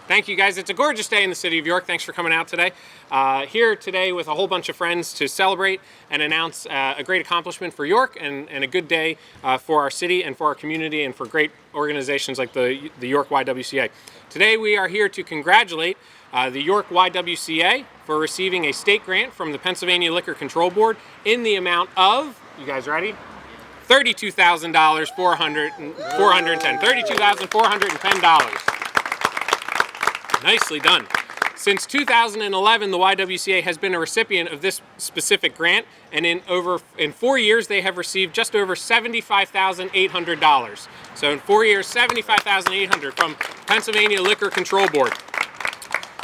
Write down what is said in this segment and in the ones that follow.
Thank you, guys. It's a gorgeous day in the city of York. Thanks for coming out today. Here today with a whole bunch of friends to celebrate and announce a great accomplishment for York and a good day for our city and for our community and for great organizations like the York YWCA. Today we are here to congratulate the York YWCA for receiving a state grant from the Pennsylvania Liquor Control Board in the amount of, you guys ready? $32,410. $32,410. Nicely done. Since 2011, the YWCA has been a recipient of this specific grant, and in 4 years, they have received just over $75,800. So in 4 years, $75,800 from Pennsylvania Liquor Control Board.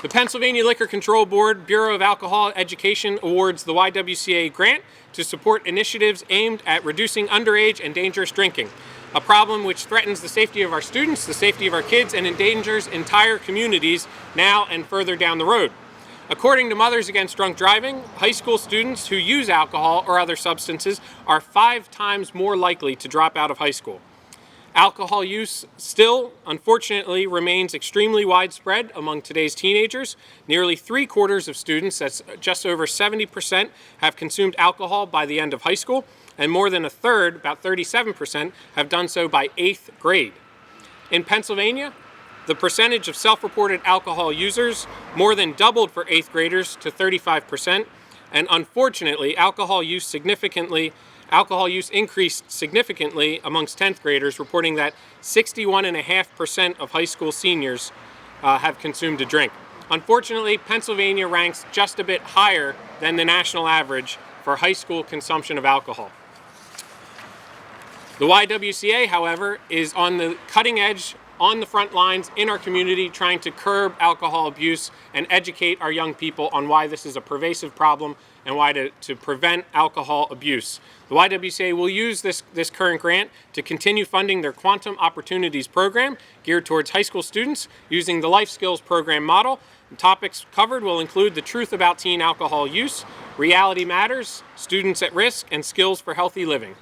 The Pennsylvania Liquor Control Board Bureau of Alcohol Education awards the YWCA grant to support initiatives aimed at reducing underage and dangerous drinking, a problem which threatens the safety of our students, the safety of our kids, and endangers entire communities now and further down the road. According to Mothers Against Drunk Driving, high school students who use alcohol or other substances are 5 times more likely to drop out of high school. Alcohol use still, unfortunately, remains extremely widespread among today's teenagers. Nearly 3/4 of students, that's just over 70%, have consumed alcohol by the end of high school, and more than a third, about 37%, have done so by 8th grade. In Pennsylvania, the percentage of self-reported alcohol users more than doubled for 8th graders to 35%, and unfortunately, alcohol use increased significantly amongst 10th graders, reporting that 61.5% of high school seniors have consumed a drink. Unfortunately, Pennsylvania ranks just a bit higher than the national average for high school consumption of alcohol. The YWCA, however, is on the cutting edge, on the front lines in our community, trying to curb alcohol abuse and educate our young people on why this is a pervasive problem and why to prevent alcohol abuse. The YWCA will use this current grant to continue funding their Quantum Opportunities program geared towards high school students using the Life Skills program model. The topics covered will include the truth about teen alcohol use, reality matters, students at risk, and skills for healthy living.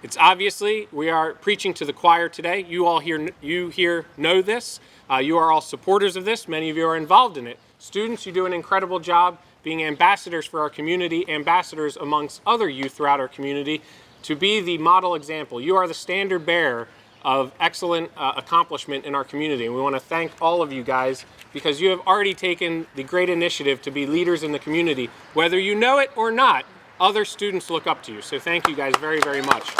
It's obviously, we are preaching to the choir today. You all here know this. You are all supporters of this. Many of you are involved in it. Students, you do an incredible job being ambassadors for our community, ambassadors amongst other youth throughout our community, to be the model example. You are the standard bearer of excellent accomplishment in our community. And we want to thank all of you guys because you have already taken the great initiative to be leaders in the community. Whether you know it or not, other students look up to you. So thank you guys very, very much.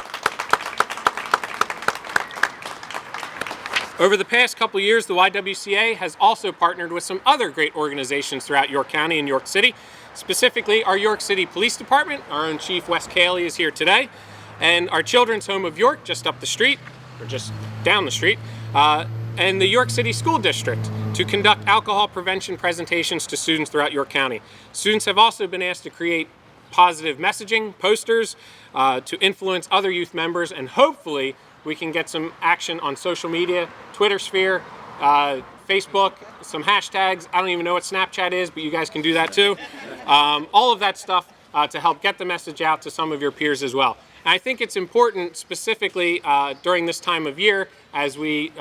Over the past couple years, the YWCA has also partnered with some other great organizations throughout York County and York City. Specifically, our York City Police Department, our own Chief Wes Cayley is here today, and our Children's Home of York just up the street, or just down the street, and the York City School District to conduct alcohol prevention presentations to students throughout York County. Students have also been asked to create positive messaging, posters, to influence other youth members, and hopefully we can get some action on social media, Twitter sphere, Facebook, some hashtags. I don't even know what Snapchat is, but you guys can do that too. All of that stuff to help get the message out to some of your peers as well. And I think it's important, specifically during this time of year, as we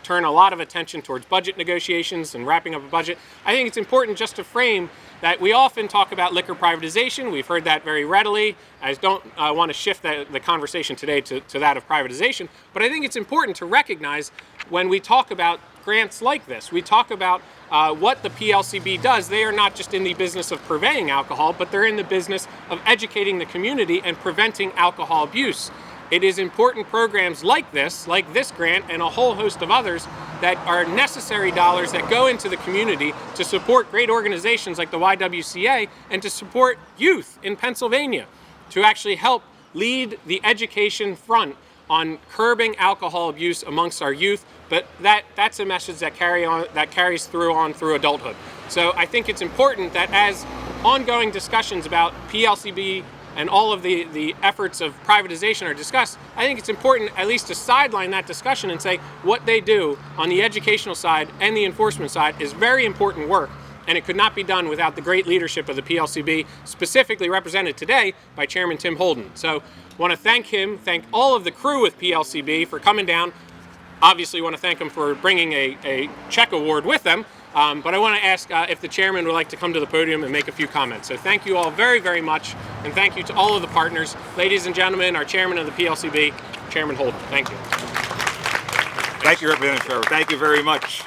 turn a lot of attention towards budget negotiations and wrapping up a budget. I think it's important just to frame that we often talk about liquor privatization. We've heard that very readily. I don't want to shift the conversation today to that of privatization, but I think it's important to recognize when we talk about grants like this, we talk about what the PLCB does. They are not just in the business of purveying alcohol, but they're in the business of educating the community and preventing alcohol abuse. It is important programs like this grant, and a whole host of others that are necessary dollars that go into the community to support great organizations like the YWCA and to support youth in Pennsylvania to actually help lead the education front on curbing alcohol abuse amongst our youth. But that's a message that carries through adulthood. So I think it's important that as ongoing discussions about PLCB and all of the efforts of privatization are discussed, I think it's important at least to sideline that discussion and say what they do on the educational side and the enforcement side is very important work, and it could not be done without the great leadership of the PLCB, specifically represented today by Chairman Tim Holden. So I want to thank him, thank all of the crew with PLCB for coming down. Obviously want to thank them for bringing a check award with them, But I want to ask if the chairman would like to come to the podium and make a few comments. So thank you all very, very much, and thank you to all of the partners. Ladies and gentlemen, our chairman of the PLCB, Chairman Holden. Thank you. Thank you, Representative Trevor. Thank you very much.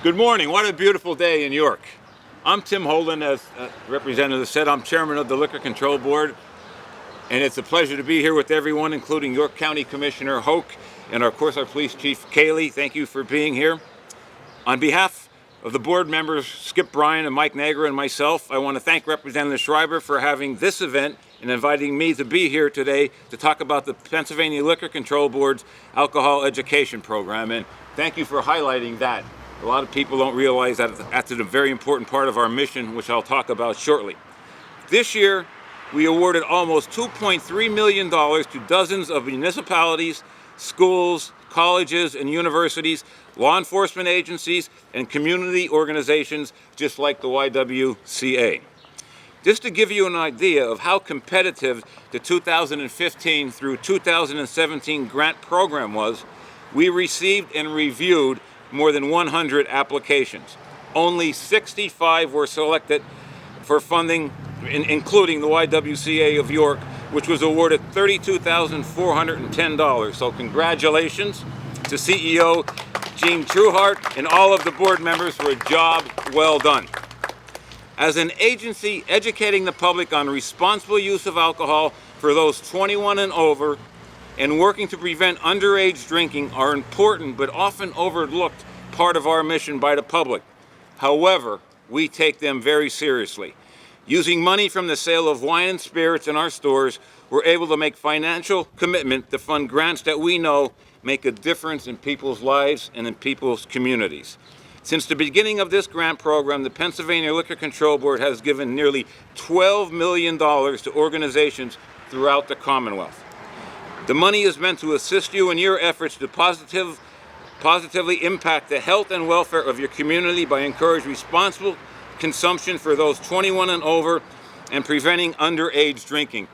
Good morning. What a beautiful day in York. I'm Tim Holden, as Representative said. I'm chairman of the Liquor Control Board, and it's a pleasure to be here with everyone, including York County Commissioner Hoke and, of course, our Police Chief Cayley. Thank you for being here. On behalf of the board members, Skip Bryan and Mike Nagra and myself, I want to thank Representative Schreiber for having this event and inviting me to be here today to talk about the Pennsylvania Liquor Control Board's alcohol education program. And thank you for highlighting that. A lot of people don't realize that that's a very important part of our mission, which I'll talk about shortly. This year, we awarded almost $2.3 million to dozens of municipalities, schools, colleges, and universities, law enforcement agencies, and community organizations just like the YWCA. Just to give you an idea of how competitive the 2015 through 2017 grant program was, we received and reviewed more than 100 applications. Only 65 were selected for funding, including the YWCA of York, which was awarded $32,410. So congratulations to CEO Jean Trueheart and all of the board members for a job well done. As an agency educating the public on responsible use of alcohol for those 21 and over and working to prevent underage drinking are important but often overlooked part of our mission by the public. However, we take them very seriously. Using money from the sale of wine and spirits in our stores, we're able to make financial commitment to fund grants that we know make a difference in people's lives and in people's communities. Since the beginning of this grant program, the Pennsylvania Liquor Control Board has given nearly $12 million to organizations throughout the Commonwealth. The money is meant to assist you in your efforts to positively impact the health and welfare of your community by encouraging responsible consumption for those 21 and over and preventing underage drinking.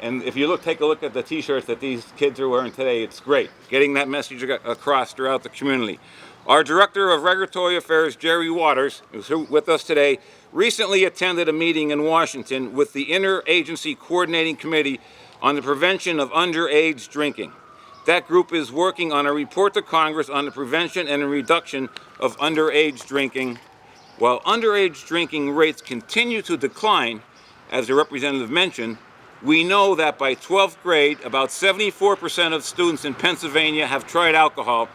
And if you take a look at the t-shirts that these kids are wearing today, it's great, getting that message across throughout the community. Our Director of Regulatory Affairs, Jerry Waters, who's with us today, recently attended a meeting in Washington with the Interagency Coordinating Committee on the Prevention of Underage Drinking. That group is working on a report to Congress on the prevention and reduction of underage drinking. While underage drinking rates continue to decline, as the representative mentioned, we know that by 12th grade, about 74% of students in Pennsylvania have tried alcohol,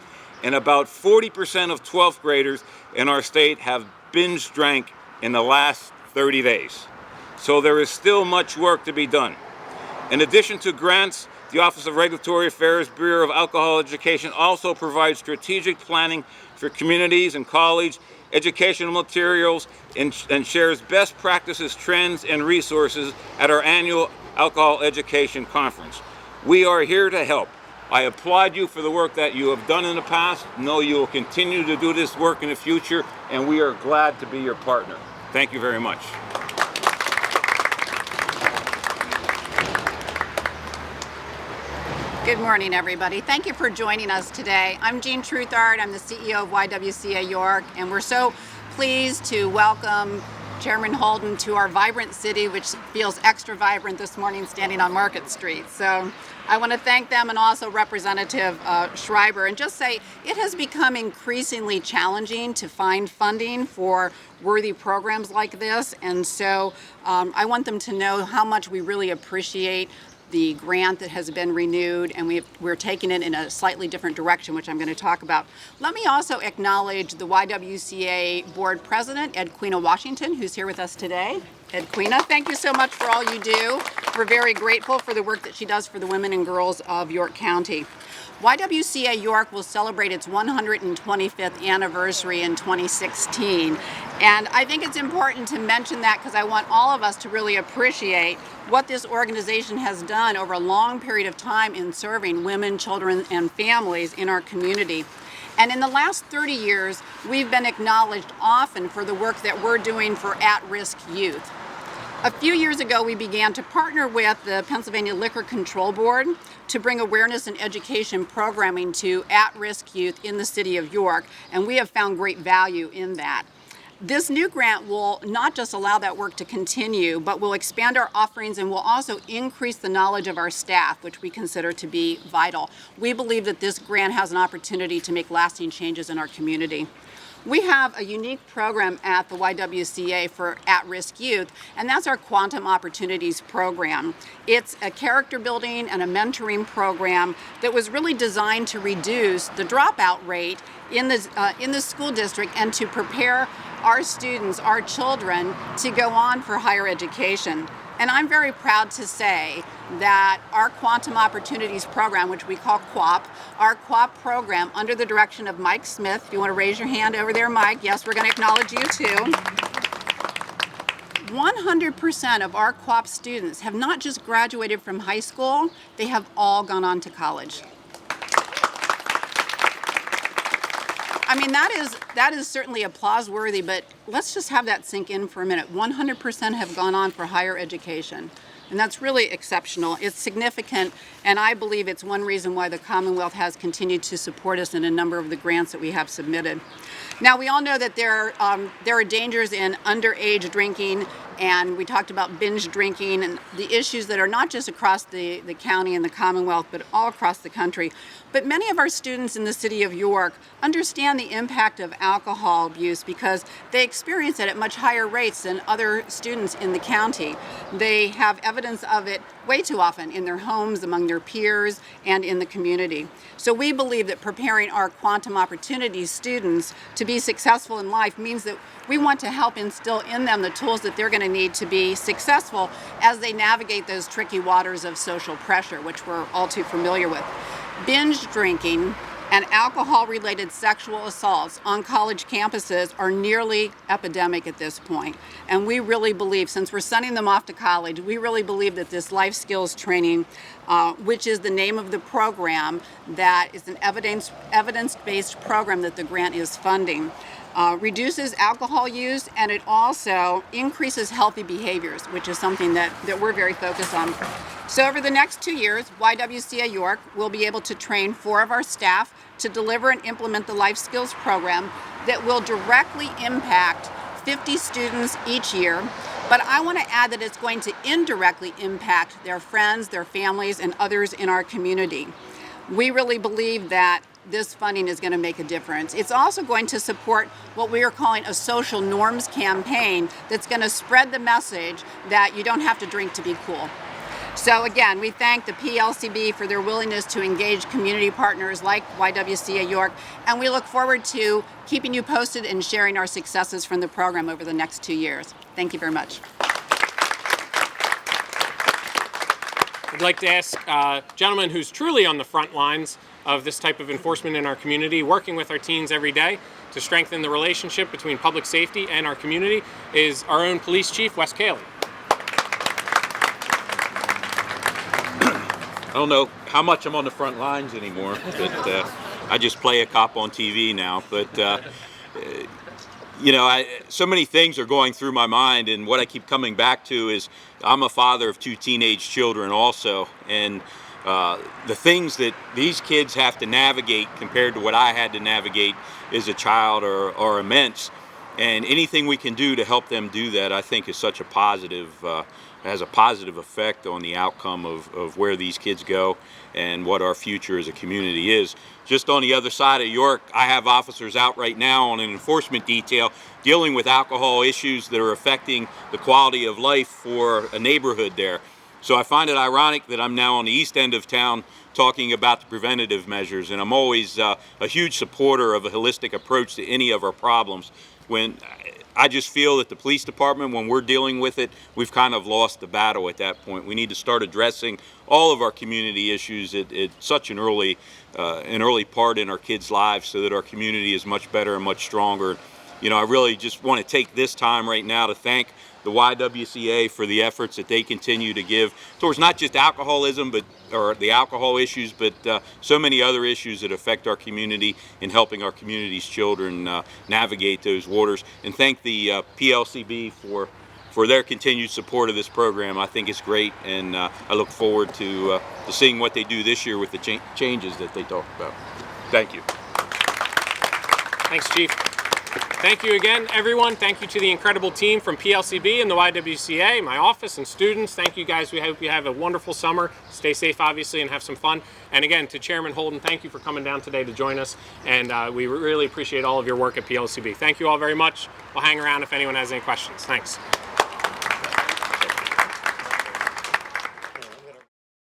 and about 40% of 12th graders in our state have binge drank in the last 30 days. So there is still much work to be done. In addition to grants, the Office of Regulatory Affairs Bureau of Alcohol Education also provides strategic planning for communities and college educational materials and shares best practices, trends, and resources at our annual Alcohol Education Conference. We are here to help. I applaud you for the work that you have done in the past. Know you will continue to do this work in the future, and we are glad to be your partner. Thank you very much. Good morning, everybody. Thank you for joining us today. I'm Jean Trueheart. I'm the CEO of YWCA York, and we're so pleased to welcome Chairman Holden to our vibrant city, which feels extra vibrant this morning standing on Market Street. So I want to thank them and also Representative Schreiber, and just say it has become increasingly challenging to find funding for worthy programs like this. And so I want them to know how much we really appreciate the grant that has been renewed, and we're taking it in a slightly different direction, which I'm going to talk about. Let me also acknowledge the YWCA Board President, Ed Quina Washington, who's here with us today. Ed Quina, thank you so much for all you do. We're very grateful for the work that she does for the women and girls of York County. YWCA York will celebrate its 125th anniversary in 2016. And I think it's important to mention that because I want all of us to really appreciate what this organization has done over a long period of time in serving women, children, and families in our community. And in the last 30 years, we've been acknowledged often for the work that we're doing for at-risk youth. A few years ago, we began to partner with the Pennsylvania Liquor Control Board to bring awareness and education programming to at-risk youth in the city of York, and we have found great value in that. This new grant will not just allow that work to continue, but will expand our offerings and will also increase the knowledge of our staff, which we consider to be vital. We believe that this grant has an opportunity to make lasting changes in our community. We have a unique program at the YWCA for at-risk youth, and that's our Quantum Opportunities program. It's a character building and a mentoring program that was really designed to reduce the dropout rate in the school district and to prepare our students, our children, to go on for higher education. And I'm very proud to say that our Quantum Opportunities program, which we call QOP, our QOP program under the direction of Mike Smith, if you want to raise your hand over there, Mike, yes, we're going to acknowledge you too. 100% of our QOP students have not just graduated from high school, they have all gone on to college. I mean, that is certainly applause-worthy, but let's just have that sink in for a minute. 100% have gone on for higher education, and that's really exceptional. It's significant, and I believe it's one reason why the Commonwealth has continued to support us in a number of the grants that we have submitted. Now, we all know that there are dangers in underage drinking, and we talked about binge drinking and the issues that are not just across the county and the Commonwealth, but all across the country. But many of our students in the city of York understand the impact of alcohol abuse because they experience it at much higher rates than other students in the county. They have evidence of it way too often in their homes, among their peers, and in the community. So we believe that preparing our Quantum Opportunities students to be successful in life means that we want to help instill in them the tools that they're going to need to be successful as they navigate those tricky waters of social pressure, which we're all too familiar with. Binge drinking and alcohol-related sexual assaults on college campuses are nearly epidemic at this point. And we really believe, since we're sending them off to college, we really believe that this life skills training, which is the name of the program, that is an evidence-based program that the grant is funding, reduces alcohol use, and it also increases healthy behaviors, which is something that we're very focused on. So over the next 2 years, YWCA York will be able to train 4 of our staff to deliver and implement the life skills program that will directly impact 50 students each year. But I want to add that it's going to indirectly impact their friends, their families, and others in our community. We really believe that this funding is going to make a difference. It's also going to support what we are calling a social norms campaign that's going to spread the message that you don't have to drink to be cool. So again, we thank the LCB for their willingness to engage community partners like YWCA York, and we look forward to keeping you posted and sharing our successes from the program over the next 2 years. Thank you very much. I'd like to ask a gentleman who's truly on the front lines of this type of enforcement in our community, working with our teens every day to strengthen the relationship between public safety and our community, is our own police chief, Wes Cayley. I don't know how much I'm on the front lines anymore, but I just play a cop on TV now. But you know, so many things are going through my mind, and what I keep coming back to is I'm a father of 2 teenage children also, and the things that these kids have to navigate compared to what I had to navigate as a child are immense. And anything we can do to help them do that, I think, is such a positive, has a positive effect on the outcome of where these kids go and what our future as a community is. Just on the other side of York, I have officers out right now on an enforcement detail dealing with alcohol issues that are affecting the quality of life for a neighborhood there. So I find it ironic that I'm now on the east end of town talking about the preventative measures, and I'm always a huge supporter of a holistic approach to any of our problems. When I just feel that the police department, when we're dealing with it, we've kind of lost the battle at that point. We need to start addressing all of our community issues at such an early part in our kids' lives so that our community is much better and much stronger. You know, I really just want to take this time right now to thank the YWCA for the efforts that they continue to give towards not just alcoholism, or the alcohol issues, but so many other issues that affect our community in helping our community's children navigate those waters. And thank the PLCB for for their continued support of this program. I think it's great, and I look forward to seeing what they do this year with the changes that they talked about. Thank you. Thanks, Chief. Thank you again, everyone. Thank you to the incredible team from PLCB and the YWCA, my office and students. Thank you guys. We hope you have a wonderful summer. Stay safe, obviously, and have some fun. And again, to Chairman Holden, thank you for coming down today to join us. And we really appreciate all of your work at PLCB. Thank you all very much. We'll hang around if anyone has any questions. Thanks.